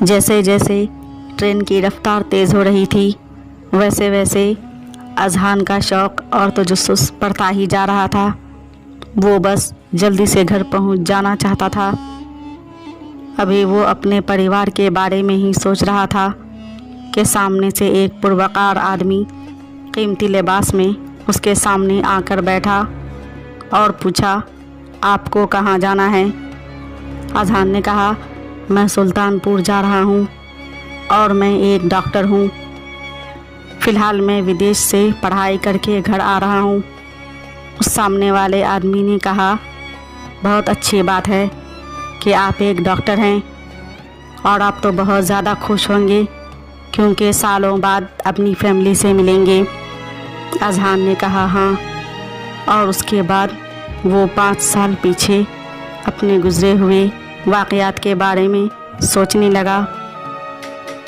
जैसे जैसे ट्रेन की रफ्तार तेज़ हो रही थी वैसे वैसे अजहान का शौक़ और तजस्सुस बढ़ता ही जा रहा था। वो बस जल्दी से घर पहुंच जाना चाहता था। अभी वो अपने परिवार के बारे में ही सोच रहा था कि सामने से एक पुरवकार आदमी कीमती लिबास में उसके सामने आकर बैठा और पूछा, आपको कहाँ जाना है? अजहान ने कहा, मैं सुल्तानपुर जा रहा हूँ और मैं एक डॉक्टर हूँ। फ़िलहाल मैं विदेश से पढ़ाई करके घर आ रहा हूँ। उस सामने वाले आदमी ने कहा, बहुत अच्छी बात है कि आप एक डॉक्टर हैं और आप तो बहुत ज़्यादा खुश होंगे क्योंकि सालों बाद अपनी फैमिली से मिलेंगे। अजहान ने कहा, हाँ। और उसके बाद वो 5 साल पीछे अपने गुज़रे हुए वाक़यात के बारे में सोचने लगा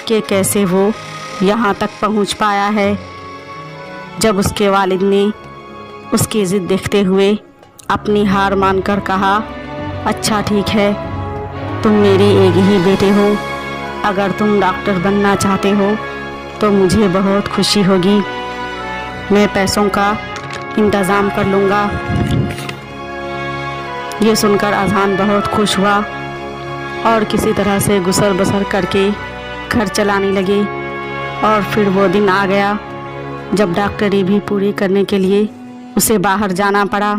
कि कैसे वो यहाँ तक पहुँच पाया है। जब उसके वालिद ने उसकी ज़िद देखते हुए अपनी हार मानकर कहा, अच्छा ठीक है, तुम मेरे एक ही बेटे हो, अगर तुम डॉक्टर बनना चाहते हो तो मुझे बहुत खुशी होगी, मैं पैसों का इंतज़ाम कर लूँगा। ये सुनकर अजहान बहुत खुश हुआ और किसी तरह से गुसर बसर करके घर चलाने लगे। और फिर वो दिन आ गया जब डॉक्टरी भी पूरी करने के लिए उसे बाहर जाना पड़ा।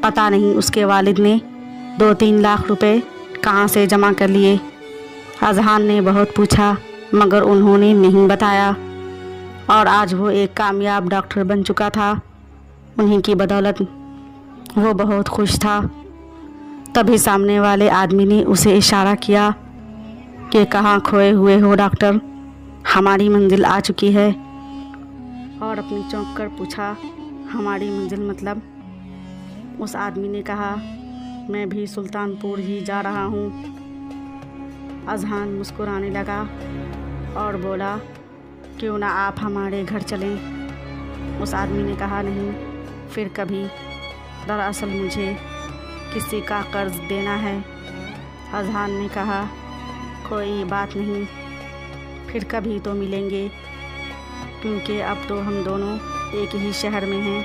पता नहीं उसके वालिद ने 2-3 लाख रुपए कहाँ से जमा कर लिए। अजहान ने बहुत पूछा मगर उन्होंने नहीं बताया और आज वो एक कामयाब डॉक्टर बन चुका था। उन्हीं की बदौलत वो बहुत खुश था। तभी सामने वाले आदमी ने उसे इशारा किया कि कहाँ खोए हुए हो डॉक्टर, हमारी मंजिल आ चुकी है। और अपनी चौंक कर पूछा, हमारी मंजिल मतलब? उस आदमी ने कहा, मैं भी सुल्तानपुर ही जा रहा हूँ। अजहान मुस्कुराने लगा और बोला, क्यों ना आप हमारे घर चलें? उस आदमी ने कहा, नहीं, फिर कभी, दरअसल मुझे किसी का कर्ज देना है। अजहान ने कहा, कोई बात नहीं, फिर कभी तो मिलेंगे क्योंकि अब तो हम दोनों एक ही शहर में हैं।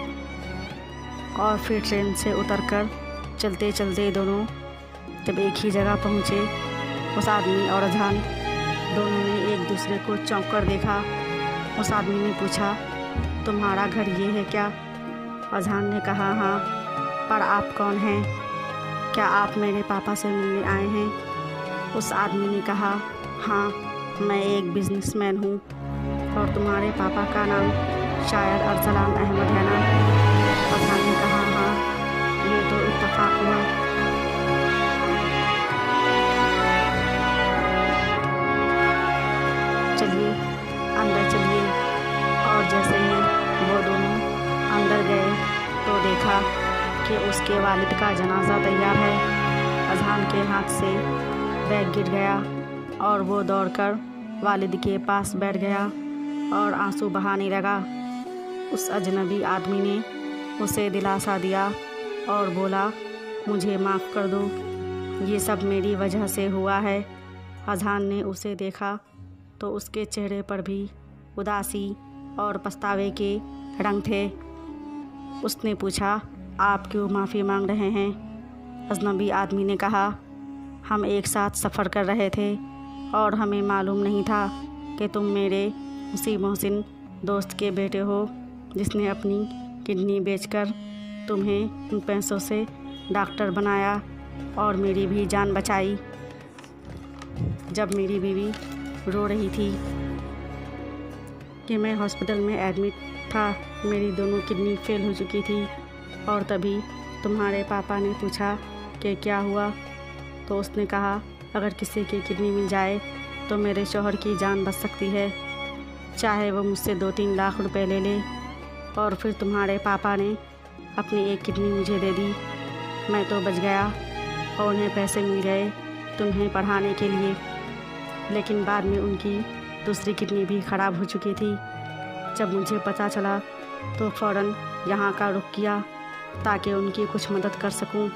और फिर ट्रेन से उतरकर चलते चलते दोनों जब एक ही जगह पहुँचे, उस आदमी और अजहान दोनों ने एक दूसरे को चौंक कर देखा। उस आदमी ने पूछा, तुम्हारा घर ये है क्या? अजहान ने कहा, हाँ, पर आप कौन हैं? क्या आप मेरे पापा से मिलने आए हैं? उस आदमी ने कहा, हाँ, मैं एक बिजनेसमैन हूँ। और तुम्हारे पापा का नाम शायद अरसलान अहमद है ना? अजहान ने कहा, हाँ, ये तो इत्तेफाक हुआ। चलिए अंदर चलिए। और जैसे ही वो दोनों अंदर गए तो देखा कि उसके वालिद का जनाजा तैयार है। अजहान के हाथ से बैग गिर गया और वो दौड़कर वालिद के पास बैठ गया और आंसू बहाने लगा। उस अजनबी आदमी ने उसे दिलासा दिया और बोला, मुझे माफ़ कर दो, ये सब मेरी वजह से हुआ है। अजहान ने उसे देखा तो उसके चेहरे पर भी उदासी और पछतावे के रंग थे। उसने पूछा, आप क्यों माफ़ी मांग रहे हैं? अजनबी आदमी ने कहा, हम एक साथ सफ़र कर रहे थे और हमें मालूम नहीं था कि तुम मेरे उसी मोहसिन दोस्त के बेटे हो जिसने अपनी किडनी बेचकर तुम्हें उन पैसों से डॉक्टर बनाया और मेरी भी जान बचाई। जब मेरी बीवी रो रही थी कि मैं हॉस्पिटल में एडमिट था, मेरी दोनों किडनी फेल हो चुकी थी, और तभी तुम्हारे पापा ने पूछा कि क्या हुआ, तो उसने कहा, अगर किसी की किडनी मिल जाए तो मेरे शौहर की जान बच सकती है, चाहे वो मुझसे 2-3 लाख रुपए ले ले। और फिर तुम्हारे पापा ने अपनी एक किडनी मुझे दे दी, मैं तो बच गया और उन्हें पैसे मिल गए तुम्हें पढ़ाने के लिए। लेकिन बाद में उनकी दूसरी किडनी भी ख़राब हो चुकी थी। जब मुझे पता चला तो फ़ौरन यहाँ का रुख किया ताकि उनकी कुछ मदद कर सकूं।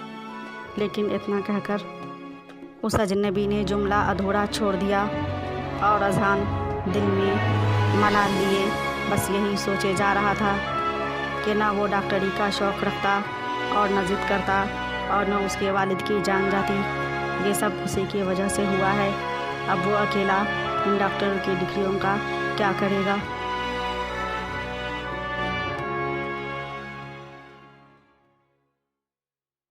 लेकिन इतना कहकर उस अजनबी ने जुमला अधूरा छोड़ दिया और अजहान दिल में मलाल लिए बस यही सोचे जा रहा था कि ना वो डॉक्टरी का शौक़ रखता और न ज़िद करता और न उसके वालिद की जान जाती। ये सब उसी की वजह से हुआ है। अब वो अकेला इन डॉक्टर की डिग्रियों का क्या करेगा।